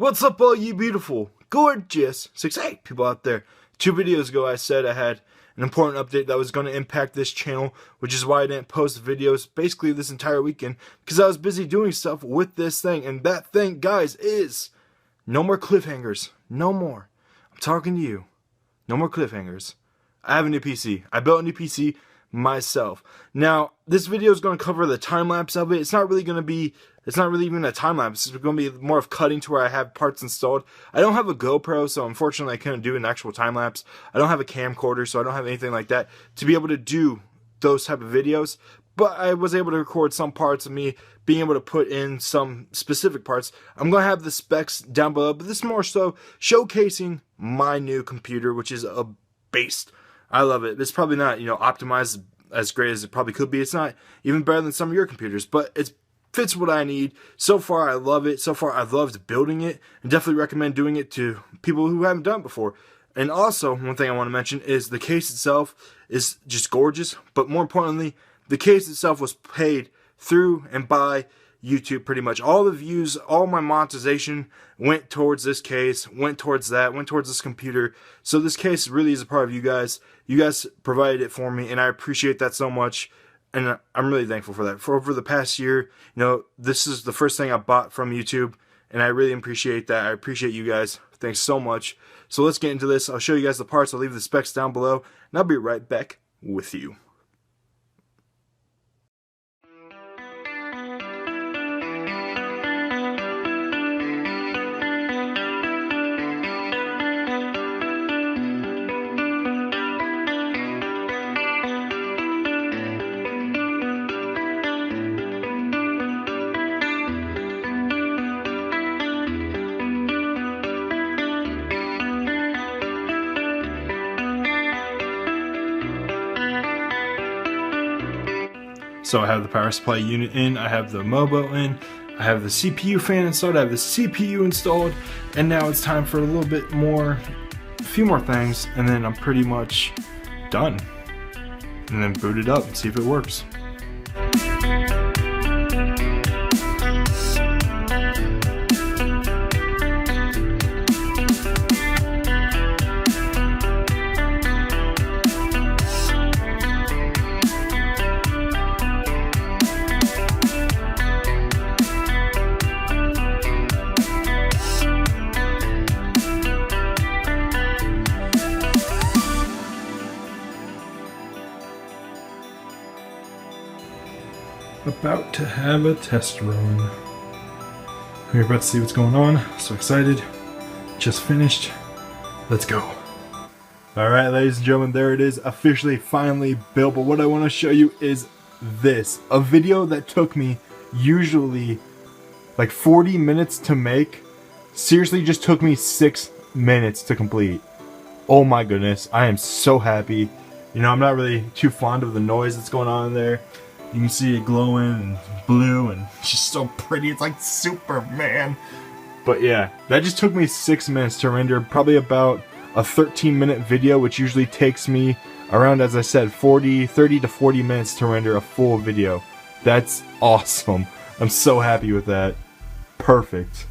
What's up, all you beautiful, gorgeous 6'8" people out there? 2 videos ago I said I had an important update that was going to impact this channel, which is why I didn't post videos basically this entire weekend, because I was busy doing stuff with this thing. And that thing, guys, is no more cliffhangers. No more. I'm talking to you. No more cliffhangers. I have a new PC. I built a new PC myself. Now, this video is going to cover the time-lapse of it. It's not really even a time-lapse. It's going to be more of cutting to where I have parts installed. I don't have a GoPro, so unfortunately I couldn't do an actual time-lapse. I don't have a camcorder, so I don't have anything like that to be able to do those type of videos. But I was able to record some parts of me being able to put in some specific parts. I'm going to have the specs down below, but this is more so showcasing my new computer, which is a beast. I love it. It's probably not, optimized as great as it probably could be. It's not even better than some of your computers, but it fits what I need. So far, I love it. So far, I've loved building it, and definitely recommend doing it to people who haven't done it before. And also, one thing I want to mention is the case itself is just gorgeous, but more importantly, the case itself was paid through and by YouTube. Pretty much all the views, all my monetization went towards this case, went towards this computer. So this case really is a part of you guys. You guys provided it for me, and I appreciate that so much. And I'm really thankful for that. For over the past year, this is the first thing I bought from YouTube, and I really appreciate that. I appreciate you guys. Thanks so much. So let's get into this. I'll show you guys the parts. I'll leave the specs down below, and I'll be right back with you. So I have the power supply unit in, I have the MOBO in, I have the CPU fan installed, I have the CPU installed, and now it's time for a few more things, and then I'm pretty much done. And then boot it up and see if it works. About to have a test run. We're about to see what's going on. So excited. Just finished. Let's go. Alright, ladies and gentlemen, there it is. Officially, finally built. But what I want to show you is this. A video that took me usually like 40 minutes to make. Seriously, just took me 6 minutes to complete. Oh my goodness. I am so happy. I'm not really too fond of the noise that's going on in there. You can see it glowing and blue, and it's just so pretty. It's like Superman. But yeah, that just took me 6 minutes to render probably about a 13-minute video, which usually takes me around, as I said, 30 to 40 minutes to render a full video. That's awesome. I'm so happy with that. Perfect.